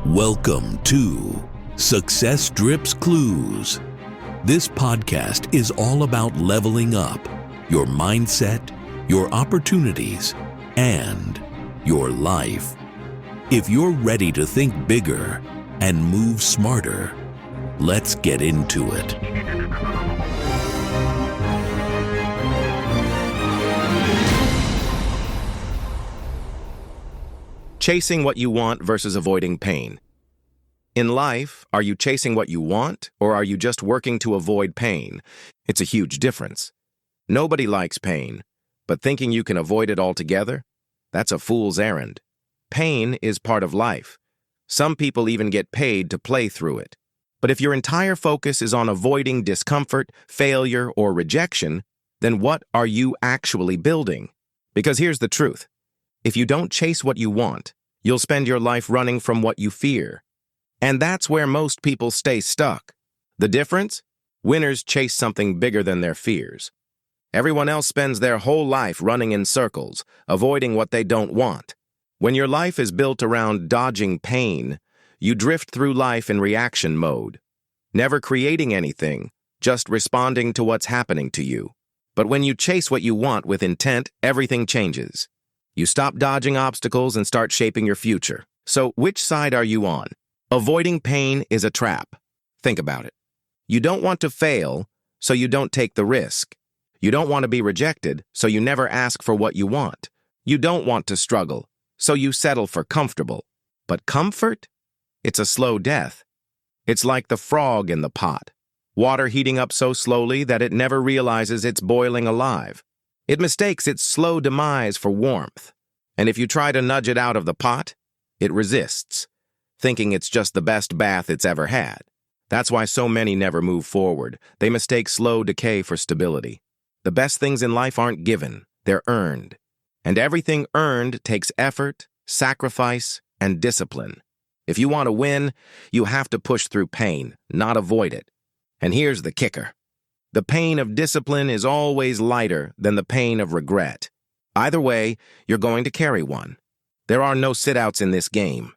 Welcome to Success Drips Clues. This podcast is all about leveling up your mindset, your opportunities, and your life. If you're ready to think bigger and move smarter, let's get into it. Chasing what you want versus avoiding pain. In life, are you chasing what you want, or are you just working to avoid pain? It's a huge difference. Nobody likes pain, but thinking you can avoid it altogether? That's a fool's errand. Pain is part of life. Some people even get paid to play through it. But if your entire focus is on avoiding discomfort, failure, or rejection, then what are you actually building? Because here's the truth. If you don't chase what you want, you'll spend your life running from what you fear. And that's where most people stay stuck. The difference? Winners chase something bigger than their fears. Everyone else spends their whole life running in circles, avoiding what they don't want. When your life is built around dodging pain, you drift through life in reaction mode, never creating anything, just responding to what's happening to you. But when you chase what you want with intent, everything changes. You stop dodging obstacles and start shaping your future. So which side are you on? Avoiding pain is a trap. Think about it. You don't want to fail, so you don't take the risk. You don't want to be rejected, so you never ask for what you want. You don't want to struggle, so you settle for comfortable. But comfort? It's a slow death. It's like the frog in the pot. Water heating up so slowly that it never realizes it's boiling alive. It mistakes its slow demise for warmth. And if you try to nudge it out of the pot, it resists, thinking it's just the best bath it's ever had. That's why so many never move forward. They mistake slow decay for stability. The best things in life aren't given, they're earned. And everything earned takes effort, sacrifice, and discipline. If you want to win, you have to push through pain, not avoid it. And here's the kicker. The pain of discipline is always lighter than the pain of regret. Either way, you're going to carry one. There are no sit-outs in this game.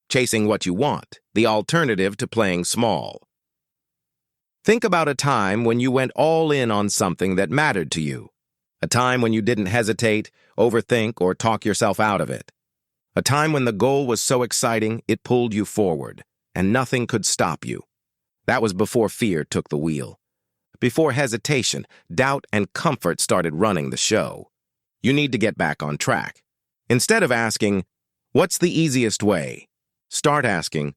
Chasing what you want, the alternative to playing small. Think about a time when you went all in on something that mattered to you. A time when you didn't hesitate, overthink, or talk yourself out of it. A time when the goal was so exciting it pulled you forward, and nothing could stop you. That was before fear took the wheel. Before hesitation, doubt, and comfort started running the show. You need to get back on track. Instead of asking, "What's the easiest way?" Start asking,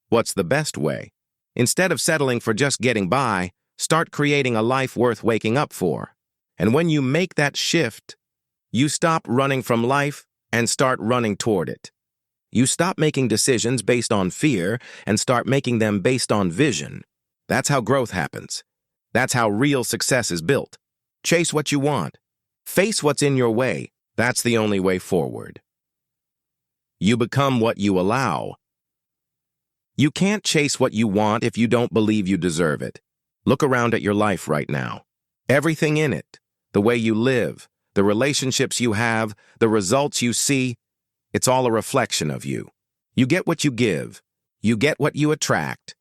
"What's the best way?" Instead of settling for just getting by, start creating a life worth waking up for. And when you make that shift, you stop running from life and start running toward it. You stop making decisions based on fear and start making them based on vision. That's how growth happens. That's how real success is built. Chase what you want. Face what's in your way. That's the only way forward. You become what you allow. You can't chase what you want if you don't believe you deserve it. Look around at your life right now. Everything in it, the way you live, the relationships you have, the results you see, it's all a reflection of you. You get what you give. You get what you attract.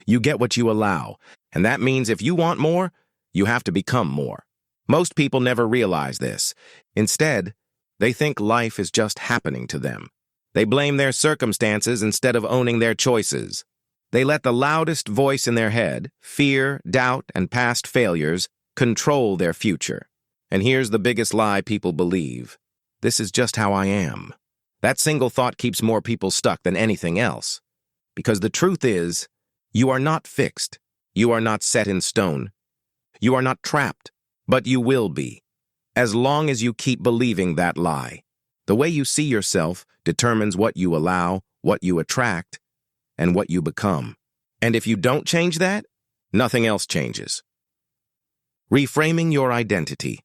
You get what you allow. And that means if you want more, you have to become more. Most people never realize this. Instead, they think life is just happening to them. They blame their circumstances instead of owning their choices. They let the loudest voice in their head, fear, doubt, and past failures, control their future. And here's the biggest lie people believe. This is just how I am. That single thought keeps more people stuck than anything else. Because the truth is, you are not fixed. You are not set in stone. You are not trapped, but you will be, as long as you keep believing that lie. The way you see yourself determines what you allow, what you attract, and what you become. And if you don't change that, nothing else changes. Reframing your identity.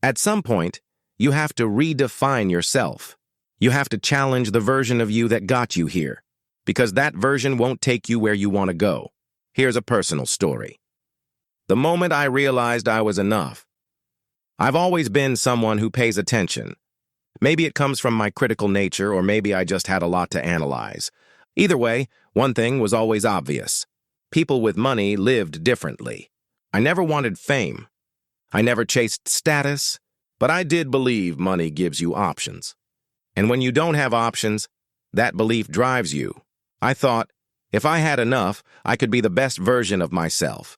At some point, you have to redefine yourself. You have to challenge the version of you that got you here, because that version won't take you where you want to go. Here's a personal story. The moment I realized I was enough. I've always been someone who pays attention. Maybe it comes from my critical nature, or maybe I just had a lot to analyze. Either way, one thing was always obvious. People with money lived differently. I never wanted fame. I never chased status, but I did believe money gives you options. And when you don't have options, that belief drives you. I thought, if I had enough, I could be the best version of myself,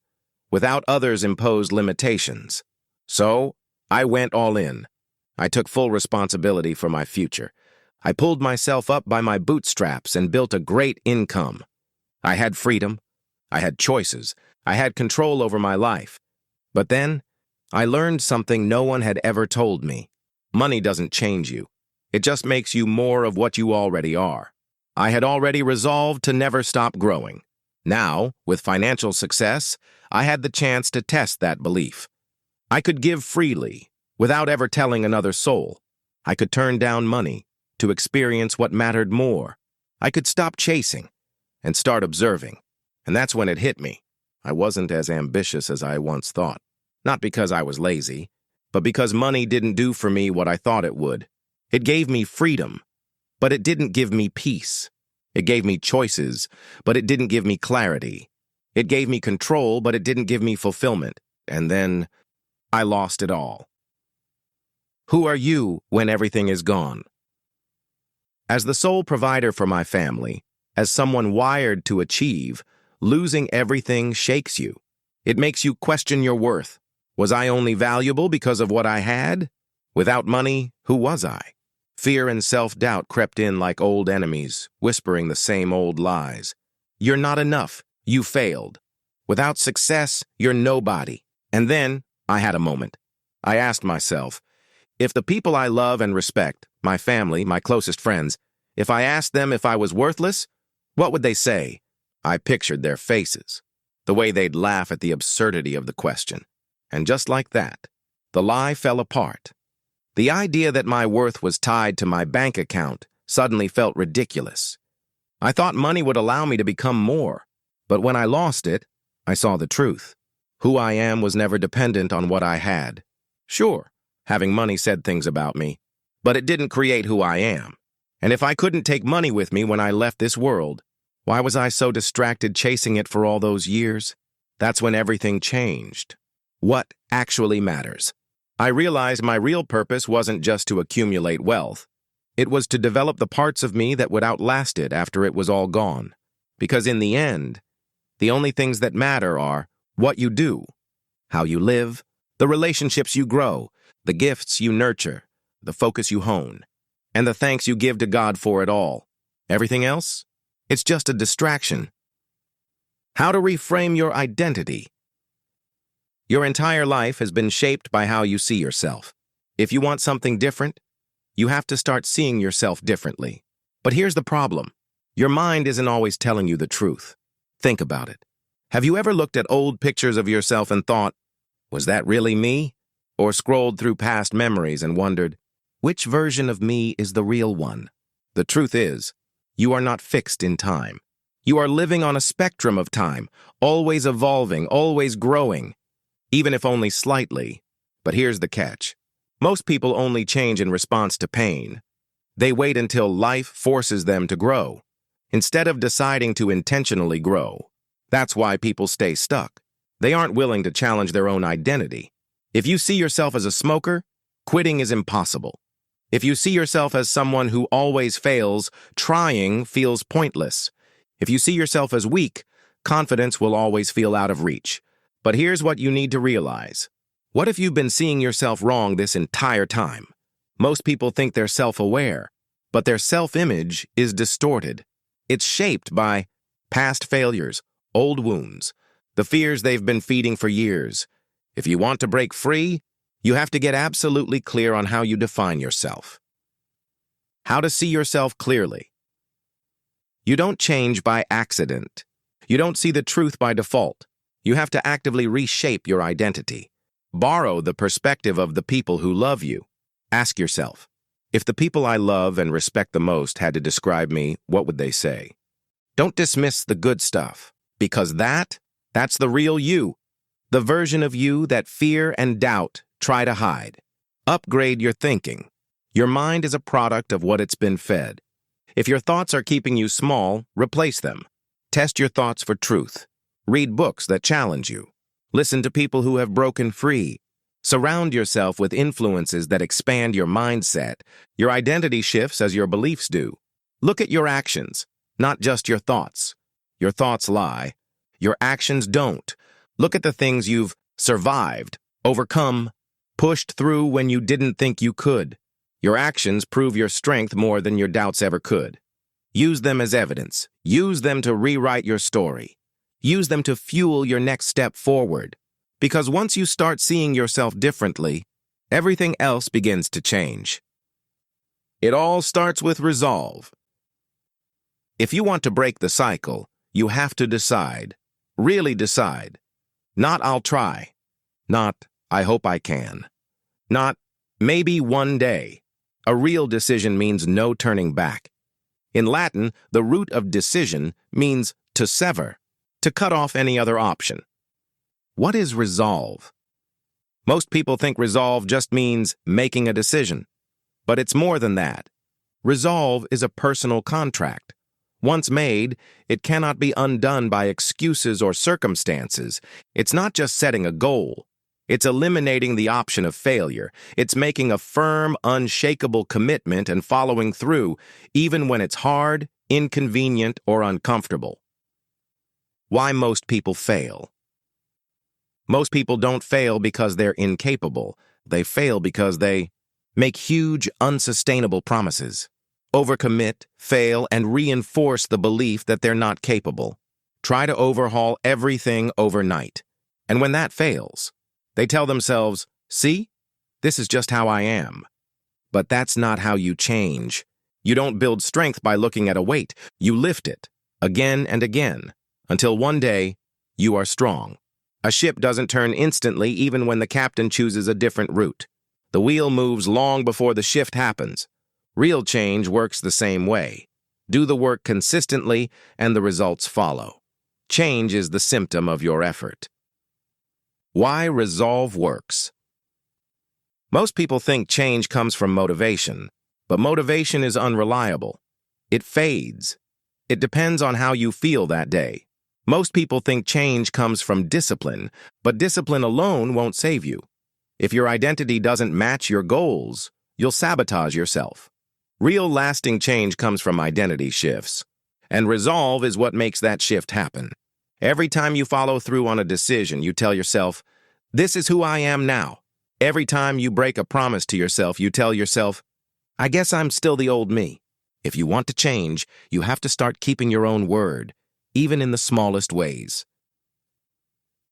without others' imposed limitations. So, I went all in. I took full responsibility for my future. I pulled myself up by my bootstraps and built a great income. I had freedom. I had choices. I had control over my life. But then, I learned something no one had ever told me. Money doesn't change you. It just makes you more of what you already are. I had already resolved to never stop growing. Now, with financial success, I had the chance to test that belief. I could give freely, without ever telling another soul. I could turn down money to experience what mattered more. I could stop chasing and start observing. And that's when it hit me. I wasn't as ambitious as I once thought. Not because I was lazy, but because money didn't do for me what I thought it would. It gave me freedom, but it didn't give me peace. It gave me choices, but it didn't give me clarity. It gave me control, but it didn't give me fulfillment. And then I lost it all. Who are you when everything is gone? As the sole provider for my family, as someone wired to achieve, losing everything shakes you. It makes you question your worth. Was I only valuable because of what I had? Without money, who was I? Fear and self-doubt crept in like old enemies, whispering the same old lies. You're not enough. You failed. Without success, you're nobody. And then, I had a moment. I asked myself, if the people I love and respect, my family, my closest friends, if I asked them if I was worthless, what would they say? I pictured their faces, the way they'd laugh at the absurdity of the question. And just like that, the lie fell apart. The idea that my worth was tied to my bank account suddenly felt ridiculous. I thought money would allow me to become more, but when I lost it, I saw the truth. Who I am was never dependent on what I had. Sure, having money said things about me, but it didn't create who I am. And if I couldn't take money with me when I left this world, why was I so distracted chasing it for all those years? That's when everything changed. What actually matters? I realized my real purpose wasn't just to accumulate wealth. It was to develop the parts of me that would outlast it after it was all gone. Because in the end, the only things that matter are what you do, how you live, the relationships you grow, the gifts you nurture, the focus you hone, and the thanks you give to God for it all. Everything else? It's just a distraction. How to reframe your identity. Your entire life has been shaped by how you see yourself. If you want something different, you have to start seeing yourself differently. But here's the problem. Your mind isn't always telling you the truth. Think about it. Have you ever looked at old pictures of yourself and thought, was that really me? Or scrolled through past memories and wondered, which version of me is the real one? The truth is, you are not fixed in time. You are living on a spectrum of time, always evolving, always growing. Even if only slightly. But here's the catch. Most people only change in response to pain. They wait until life forces them to grow, instead of deciding to intentionally grow. That's why people stay stuck. They aren't willing to challenge their own identity. If you see yourself as a smoker, quitting is impossible. If you see yourself as someone who always fails, trying feels pointless. If you see yourself as weak, confidence will always feel out of reach. But here's what you need to realize. What if you've been seeing yourself wrong this entire time? Most people think they're self-aware, but their self-image is distorted. It's shaped by past failures, old wounds, the fears they've been feeding for years. If you want to break free, you have to get absolutely clear on how you define yourself. How to see yourself clearly. You don't change by accident. You don't see the truth by default. You have to actively reshape your identity. Borrow the perspective of the people who love you. Ask yourself, if the people I love and respect the most had to describe me, what would they say? Don't dismiss the good stuff, because that's the real you, the version of you that fear and doubt try to hide. Upgrade your thinking. Your mind is a product of what it's been fed. If your thoughts are keeping you small, replace them. Test your thoughts for truth. Read books that challenge you. Listen to people who have broken free. Surround yourself with influences that expand your mindset. Your identity shifts as your beliefs do. Look at your actions, not just your thoughts. Your thoughts lie. Your actions don't. Look at the things you've survived, overcome, pushed through when you didn't think you could. Your actions prove your strength more than your doubts ever could. Use them as evidence. Use them to rewrite your story. Use them to fuel your next step forward. Because once you start seeing yourself differently, everything else begins to change. It all starts with resolve. If you want to break the cycle, you have to decide. Really decide. Not "I'll try." Not "I hope I can." Not "maybe one day." A real decision means no turning back. In Latin, the root of decision means to sever, to cut off any other option. What is resolve? Most people think resolve just means making a decision. But it's more than that. Resolve is a personal contract. Once made, it cannot be undone by excuses or circumstances. It's not just setting a goal. It's eliminating the option of failure. It's making a firm, unshakable commitment and following through, even when it's hard, inconvenient, or uncomfortable. Why most people fail? Most people don't fail because they're incapable. They fail because they make huge, unsustainable promises, overcommit, fail, and reinforce the belief that they're not capable. Try to overhaul everything overnight. And when that fails, they tell themselves, "See, this is just how I am." But that's not how you change. You don't build strength by looking at a weight. You lift it, again and again, until one day, you are strong. A ship doesn't turn instantly even when the captain chooses a different route. The wheel moves long before the shift happens. Real change works the same way. Do the work consistently, and the results follow. Change is the symptom of your effort. Why resolve works? Most people think change comes from motivation, but motivation is unreliable. It fades. It depends on how you feel that day. Most people think change comes from discipline, but discipline alone won't save you. If your identity doesn't match your goals, you'll sabotage yourself. Real lasting change comes from identity shifts, and resolve is what makes that shift happen. Every time you follow through on a decision, you tell yourself, "This is who I am now." Every time you break a promise to yourself, you tell yourself, "I guess I'm still the old me." If you want to change, you have to start keeping your own word, even in the smallest ways.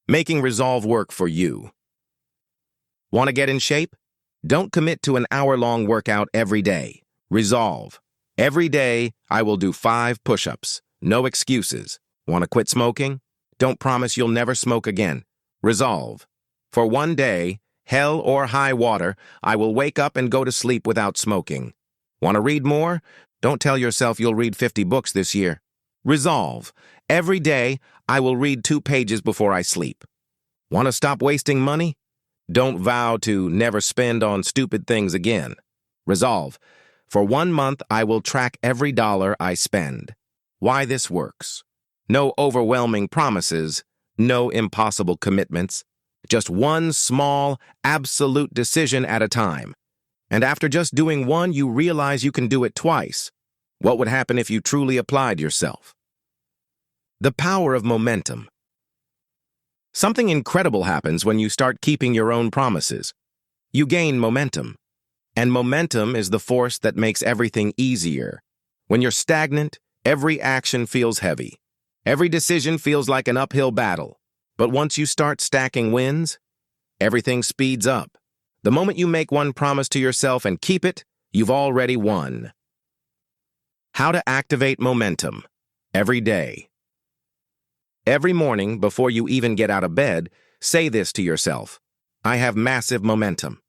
Making resolve work for you. Want to get in shape? Don't commit to an hour-long workout every day. Resolve. Every day, I will do 5 push-ups. No excuses. Want to quit smoking? Don't promise you'll never smoke again. Resolve. For one day, hell or high water, I will wake up and go to sleep without smoking. Want to read more? Don't tell yourself you'll read 50 books this year. Resolve. Every day, I will read 2 pages before I sleep. Want to stop wasting money? Don't vow to never spend on stupid things again. Resolve. For 1 month, I will track every dollar I spend. Why this works. No overwhelming promises, no impossible commitments. Just one small, absolute decision at a time. And after just doing one, you realize you can do it twice. What would happen if you truly applied yourself? The power of momentum. Something incredible happens when you start keeping your own promises. You gain momentum. And momentum is the force that makes everything easier. When you're stagnant, every action feels heavy. Every decision feels like an uphill battle. But once you start stacking wins, everything speeds up. The moment you make one promise to yourself and keep it, you've already won. How to activate momentum. Every day. Every morning, before you even get out of bed, say this to yourself. I have massive momentum.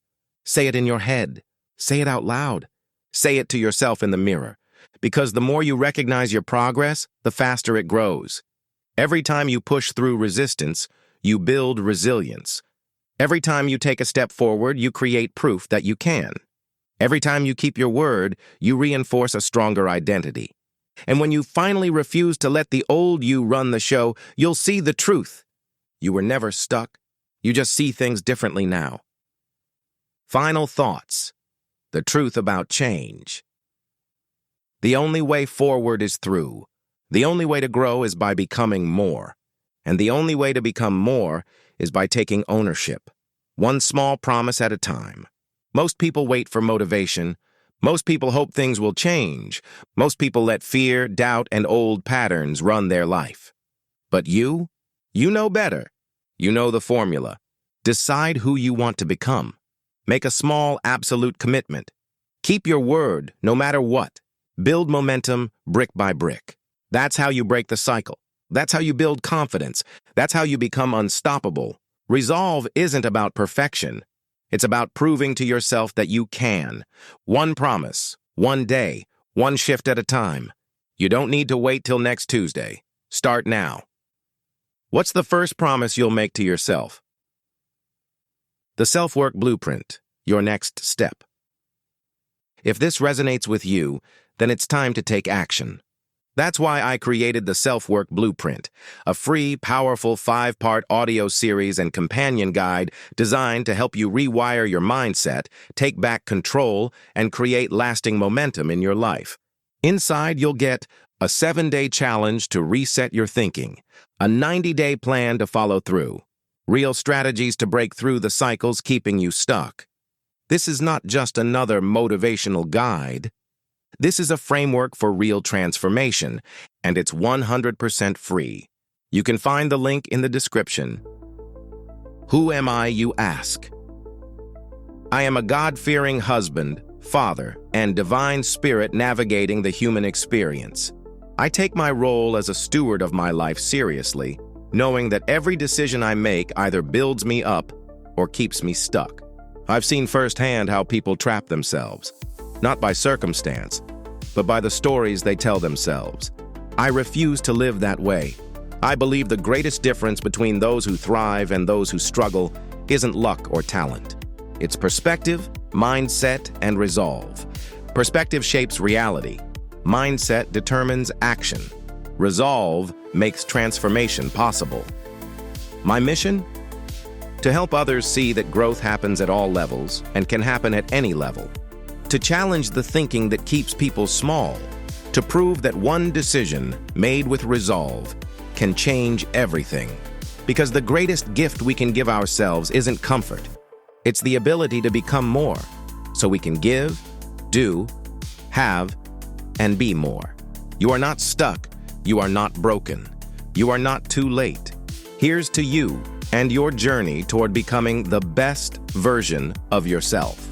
Say it in your head. Say it out loud. Say it to yourself in the mirror. Because the more you recognize your progress, the faster it grows. Every time you push through resistance, you build resilience. Every time you take a step forward, you create proof that you can. Every time you keep your word, you reinforce a stronger identity. And when you finally refuse to let the old you run the show, you'll see the truth. You were never stuck. You just see things differently now. Final thoughts. The truth about change. The only way forward is through. The only way to grow is by becoming more. And the only way to become more is by taking ownership. One small promise at a time. Most people wait for motivation. Most people hope things will change. Most people let fear, doubt, and old patterns run their life. But you know better. You know the formula. Decide who you want to become. Make a small, absolute commitment. Keep your word, no matter what. Build momentum brick by brick. That's how you break the cycle. That's how you build confidence. That's how you become unstoppable. Resolve isn't about perfection. It's about proving to yourself that you can. One promise, one day, one shift at a time. You don't need to wait till next Tuesday. Start now. What's the first promise you'll make to yourself? The Self-Work Blueprint, your next step. If this resonates with you, then it's time to take action. That's why I created the Self-Work Blueprint, a free, powerful 5-part audio series and companion guide designed to help you rewire your mindset, take back control, and create lasting momentum in your life. Inside, you'll get a 7-day challenge to reset your thinking, a 90-day plan to follow through, real strategies to break through the cycles keeping you stuck. This is not just another motivational guide. This is a framework for real transformation, and it's 100% free. You can find the link in the description. Who am I, you ask? I am a God-fearing husband, father, and divine spirit navigating the human experience. I take my role as a steward of my life seriously, knowing that every decision I make either builds me up or keeps me stuck. I've seen firsthand how people trap themselves, not by circumstance, but by the stories they tell themselves. I refuse to live that way. I believe the greatest difference between those who thrive and those who struggle isn't luck or talent. It's perspective, mindset, and resolve. Perspective shapes reality. Mindset determines action. Resolve makes transformation possible. My mission? To help others see that growth happens at all levels and can happen at any level. To challenge the thinking that keeps people small. To prove that one decision made with resolve can change everything. Because the greatest gift we can give ourselves isn't comfort. It's the ability to become more, so we can give, do, have, and be more. You are not stuck. You are not broken. You are not too late. Here's to you and your journey toward becoming the best version of yourself.